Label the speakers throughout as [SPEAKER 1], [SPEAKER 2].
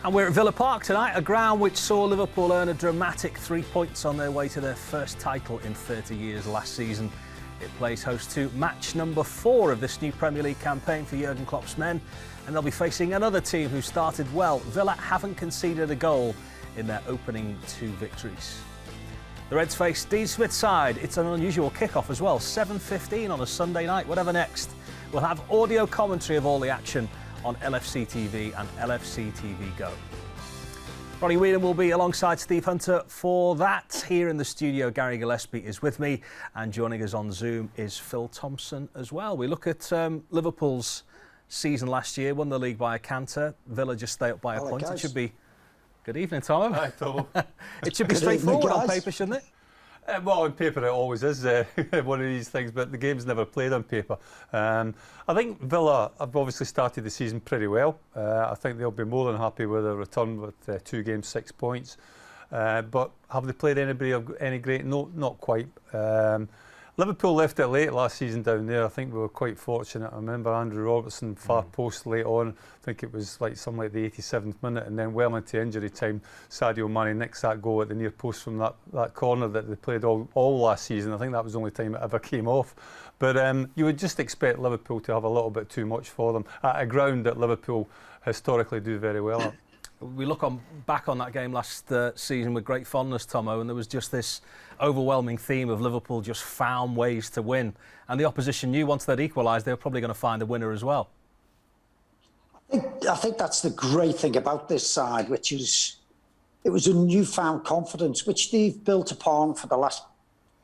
[SPEAKER 1] And we're at Villa Park tonight, a ground which saw Liverpool earn a dramatic 3 points on their way to their first title in 30 years last season. It plays host to match number 4 of this new Premier League campaign for Jurgen Klopp's men, and they'll be facing another team who started well. Villa haven't conceded a goal in their opening 2 victories. The Reds face Dean Smith's side. It's an unusual kick-off as well, 7:15 on a Sunday night. Whatever next, we'll have audio commentary of all the action on LFC TV and LFC TV Go. Ronnie Whelan will be alongside Steve Hunter for that. Here in the studio, Gary Gillespie is with me, and joining us on Zoom is Phil Thompson as well. We look at Liverpool's season last year, won the league by a canter. Villa just stay up by a point.
[SPEAKER 2] Guys.
[SPEAKER 1] It should be... Good evening, Tom.
[SPEAKER 3] Hi, Tom.
[SPEAKER 1] It should be straightforward on paper, shouldn't it?
[SPEAKER 3] Well, on paper it always is one of these things, but the game's never played on paper. I think Villa have obviously started the season pretty well. I think they'll be more than happy with a return with 2 games, 6 points. But have they played anybody of any great? No, not quite. Liverpool left it late last season down there. I think we were quite fortunate. I remember Andrew Robertson far post late on. I think it was like something like the 87th minute, and then well into injury time, Sadio Mane nicks that goal at the near post from that corner that they played all last season. I think that was the only time it ever came off. But you would just expect Liverpool to have a little bit too much for them at a ground that Liverpool historically do very well at.
[SPEAKER 1] We look back on that game last season with great fondness, Tomo, and there was just this overwhelming theme of Liverpool just found ways to win. And the opposition knew once they'd equalised, they were probably going to find a winner as well.
[SPEAKER 2] I think that's the great thing about this side, which is it was a newfound confidence, which they've built upon for the last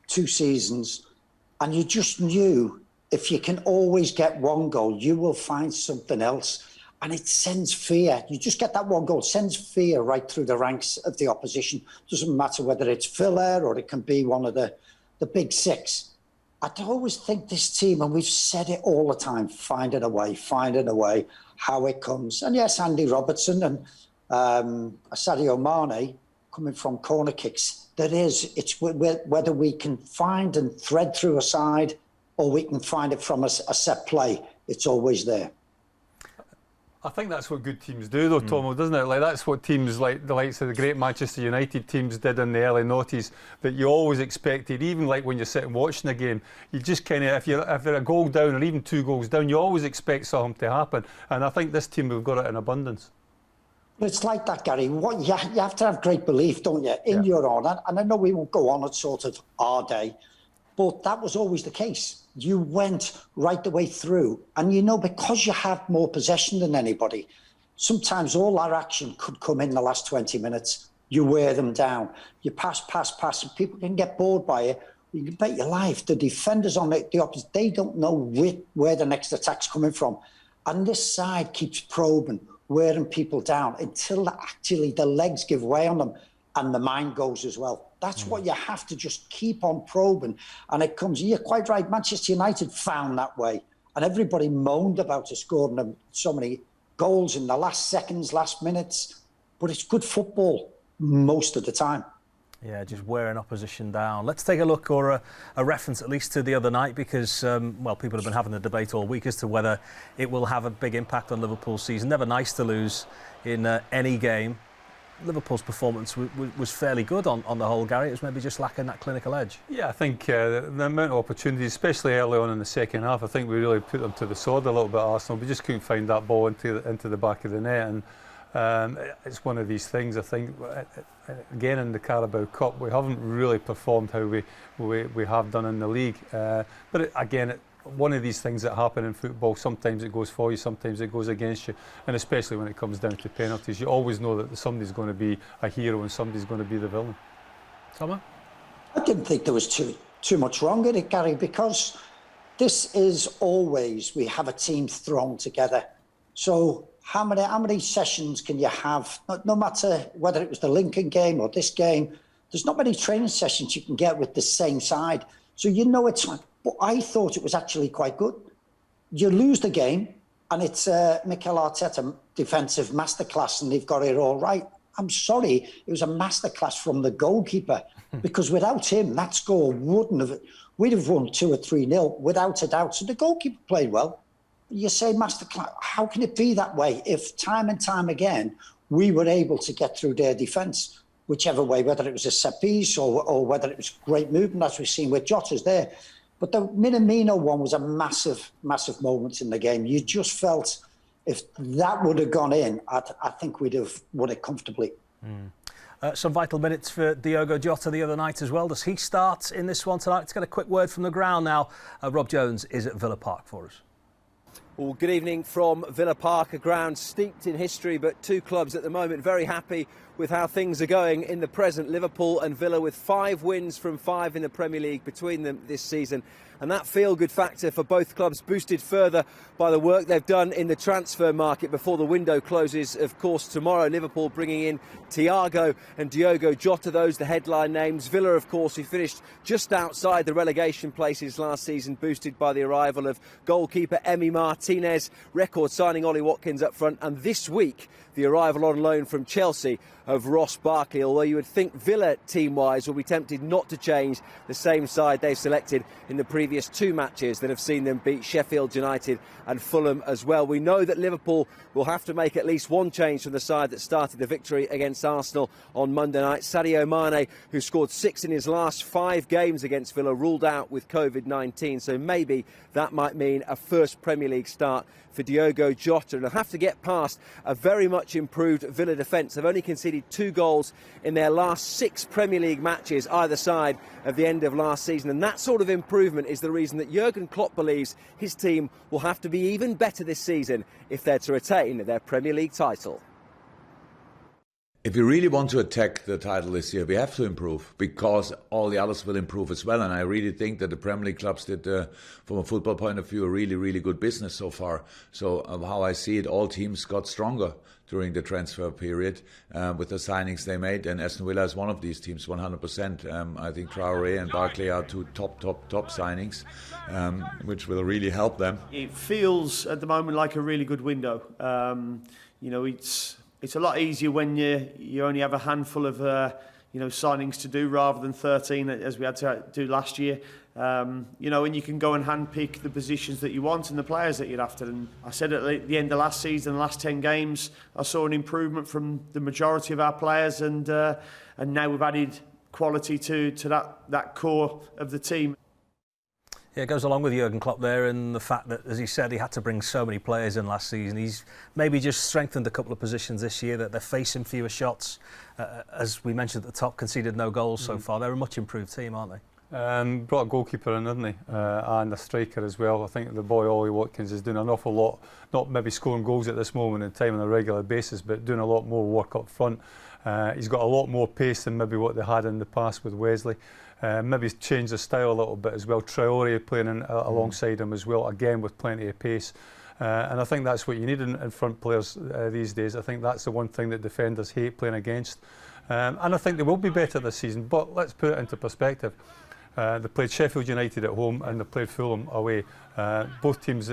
[SPEAKER 2] 2 seasons. And you just knew if you can always get 1 goal, you will find something else. And it sends fear. You just get that 1 goal, it sends fear right through the ranks of the opposition. Doesn't matter whether it's Villa or it can be one of the big 6. I always think this team, and we've said it all the time, finding a way, how it comes. And yes, Andy Robertson and Sadio Mane coming from corner kicks. It's whether we can find and thread through a side or we can find it from a set play. It's always there.
[SPEAKER 3] I think that's what good teams do, though, Tomo, doesn't it? Like that's what teams like the likes of the great Manchester United teams did in the early noughties. That you always expected, even like when you're sitting watching a game, you just kind of if they're a goal down or even 2 goals down, you always expect something to happen. And I think this team have got it in abundance.
[SPEAKER 2] It's like that, Gary. You have to have great belief, don't you, in your own. And I know we won't go on at sort of our day, but that was always the case. You went right the way through. And, you know, because you have more possession than anybody, sometimes all our action could come in the last 20 minutes. You wear them down. You pass, and people can get bored by it. You can bet your life. The defenders on the opposite, they don't know where the next attack's coming from. And this side keeps probing, wearing people down until actually the legs give way on them and the mind goes as well. That's what you have to just keep on probing. And it comes, you're quite right, Manchester United found that way. And everybody moaned about us scoring so many goals in the last seconds, last minutes. But it's good football most of the time.
[SPEAKER 1] Yeah, just wearing opposition down. Let's take a look, or a reference at least, to the other night, because, well, people have been having the debate all week as to whether it will have a big impact on Liverpool's season. Never nice to lose in any game. Liverpool's performance was fairly good on the whole, Gary. It was maybe just lacking that clinical edge. Yeah,
[SPEAKER 3] I think the amount of opportunities, especially early on in the second half, I think we really put them to the sword a little bit, Arsenal. We just couldn't find that ball into the back of the net. And it's one of these things, I think, again in the Carabao Cup, we haven't really performed how we have done in the league. But again, one of these things that happen in football, sometimes it goes for you, sometimes it goes against you, and especially when it comes down to penalties, you always know that somebody's going to be a hero and somebody's going to be the villain.
[SPEAKER 1] Thomas?
[SPEAKER 2] I didn't think there was too much wrong in it, Gary, because this is always, we have a team thrown together. So how many sessions can you have, no matter whether it was the Lincoln game or this game, there's not many training sessions you can get with the same side. So you know it's like, but I thought it was actually quite good. You lose the game, and it's Mikel Arteta defensive masterclass, and they've got it all right. I'm sorry, it was a masterclass from the goalkeeper, because without him, that score we'd have won 2 or 3-0 without a doubt. So the goalkeeper played well. You say masterclass, how can it be that way if time and time again we were able to get through their defence, whichever way, whether it was a set piece or whether it was great movement, as we've seen with Jota's there. But the Minamino one was a massive, massive moment in the game. You just felt if that would have gone in, I think we'd have won it comfortably.
[SPEAKER 1] Some vital minutes for Diogo Jota the other night as well. Does he start in this one tonight? Let's get a quick word from the ground now. Rob Jones is at Villa Park for us.
[SPEAKER 4] Well, good evening from Villa Park, a ground steeped in history, but two clubs at the moment very happy with how things are going in the present. Liverpool and Villa with 5 wins from 5 in the Premier League between them this season. And that feel-good factor for both clubs boosted further by the work they've done in the transfer market before the window closes, of course, tomorrow. Liverpool bringing in Thiago and Diogo Jota, those the headline names. Villa, of course, who finished just outside the relegation places last season, boosted by the arrival of goalkeeper Emi Martinez, record signing Ollie Watkins up front, and this week the arrival on loan from Chelsea of Ross Barkley, although you would think Villa team-wise will be tempted not to change the same side they've selected in the previous 2 matches that have seen them beat Sheffield United and Fulham as well. We know that Liverpool will have to make at least one change from the side that started the victory against Arsenal on Monday night. Sadio Mane, who scored 6 in his last 5 games against Villa, ruled out with COVID-19, so maybe that might mean a first Premier League start for Diogo Jota, and they'll have to get past a very much improved Villa defence. They've only conceded 2 goals in their last 6 Premier League matches either side of the end of last season, and that sort of improvement is the reason that Jurgen Klopp believes his team will have to be even better this season if they're to retain their Premier League title.
[SPEAKER 5] If we really want to attack the title this year, we have to improve, because all the others will improve as well. And I really think that the Premier League clubs did, from a football point of view, a really, really good business so far. So how I see it, all teams got stronger during the transfer period with the signings they made. And Aston Villa is one of these teams, 100%. I think Traoré and Barkley are 2 top signings, which will really help them.
[SPEAKER 6] It feels at the moment like a really good window. It's a lot easier when you only have a handful of signings to do rather than 13 as we had to do last year. And you can go and handpick the positions that you want and the players that you're after. And I said at the end of last season, the last 10 games, I saw an improvement from the majority of our players, and now we've added quality to that core of the team.
[SPEAKER 1] Yeah, it goes along with Jurgen Klopp there, and the fact that, as he said, he had to bring so many players in last season. He's maybe just strengthened a couple of positions this year, that they're facing fewer shots. As we mentioned at the top, conceded no goals so far. They're a much improved team, aren't they?
[SPEAKER 3] Brought a goalkeeper in, didn't he? And a striker as well. I think the boy Ollie Watkins is doing an awful lot, not maybe scoring goals at this moment in time on a regular basis, but doing a lot more work up front. He's got a lot more pace than maybe what they had in the past with Wesley. Maybe he's changed the style a little bit as well. Traoré playing alongside him as well, again with plenty of pace. And I think that's what you need in front players these days. I think that's the one thing that defenders hate playing against. And I think they will be better this season, but let's put it into perspective. They played Sheffield United at home and they played Fulham away. Both teams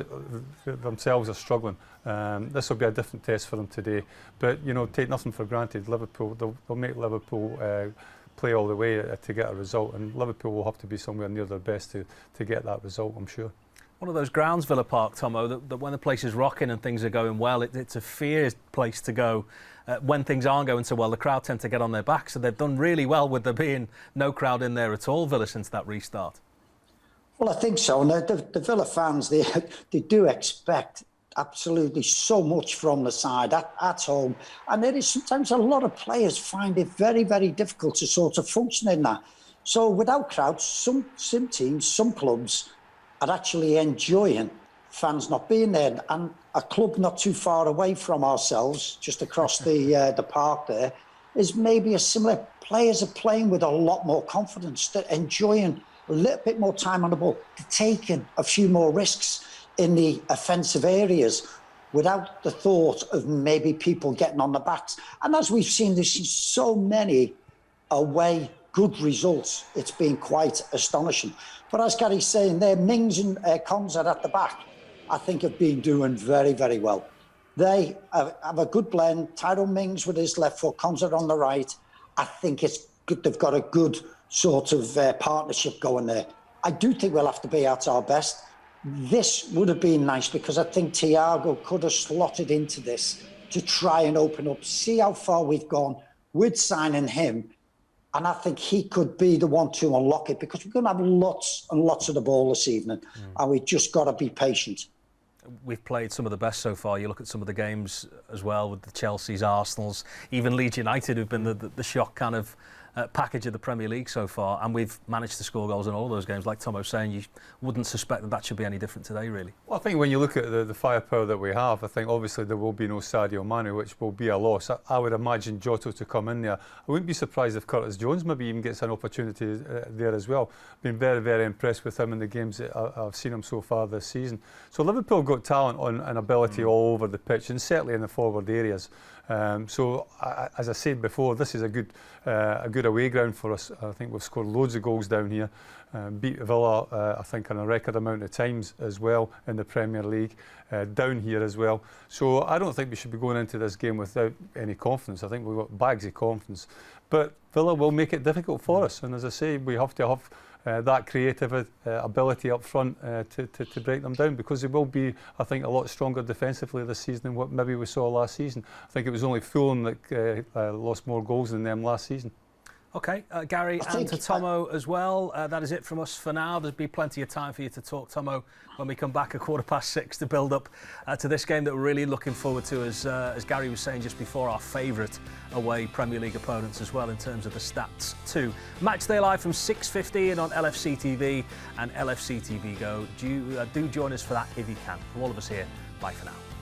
[SPEAKER 3] themselves are struggling. This will be a different test for them today. But, take nothing for granted. Liverpool, they'll make Liverpool play all the way to get a result, and Liverpool will have to be somewhere near their best to get that result, I'm sure.
[SPEAKER 1] One of those grounds, Villa Park, Tomo, that when the place is rocking and things are going well, it's a feared place to go. When things aren't going so well, the crowd tend to get on their back, so they've done really well with there being no crowd in there at all, Villa, since that restart.
[SPEAKER 2] Well, I think so. And the Villa fans, they do expect absolutely so much from the side at home. And there is sometimes a lot of players find it very, very difficult to sort of function in that. So without crowds, some teams, some clubs are actually enjoying fans not being there. And a club not too far away from ourselves, just across the park there, is maybe a similar. Players are playing with a lot more confidence, they're enjoying a little bit more time on the ball, they're taking a few more risks in the offensive areas without the thought of maybe people getting on the backs. And as we've seen, there's so many away good results. It's been quite astonishing. But as Gary's saying there, Mings and Konza at the back, I think have been doing very, very well. They have a good blend. Tyrone Mings with his left foot, Konza on the right. I think it's good. They've got a good sort of partnership going there. I do think we'll have to be at our best. This would have been nice because I think Thiago could have slotted into this to try and open up, see how far we've gone with signing him. And I think he could be the one to unlock it, because we're going to have lots and lots of the ball this evening, and we've just got to be patient.
[SPEAKER 1] We've played some of the best so far. You look at some of the games as well, with the Chelseas, Arsenals, even Leeds United, who've been the shock kind of package of the Premier League so far, and we've managed to score goals in all those games. Like Tomo was saying, you wouldn't suspect that should be any different today, really.
[SPEAKER 3] Well, I think when you look at the firepower that we have, I think obviously there will be no Sadio Mane, which will be a loss. I would imagine Jota to come in there. I wouldn't be surprised if Curtis Jones maybe even gets an opportunity there as well. Been very, very impressed with him in the games that I've seen him so far this season. So Liverpool got talent and ability all over the pitch, and certainly in the forward areas. So as I said before, this is a good away ground for us. I think we've scored loads of goals down here, beat Villa I think on a record amount of times as well in the Premier League, down here as well. So I don't think we should be going into this game without any confidence. I think we've got bags of confidence, but Villa will make it difficult for us, and as I say, we have to have that creative ability up front to break them down, because they will be, I think, a lot stronger defensively this season than what maybe we saw last season. I think it was only Fulham that lost more goals than them last season.
[SPEAKER 1] OK, Gary, and to Tomo as well. That is it from us for now. There'll be plenty of time for you to talk, Tomo, when we come back at 6:15 to build up to this game that we're really looking forward to, as Gary was saying just before, our favourite away Premier League opponents as well in terms of the stats too. Matchday live from 6:15 on LFC TV and LFC TV Go. Do join us for that if you can. From all of us here, bye for now.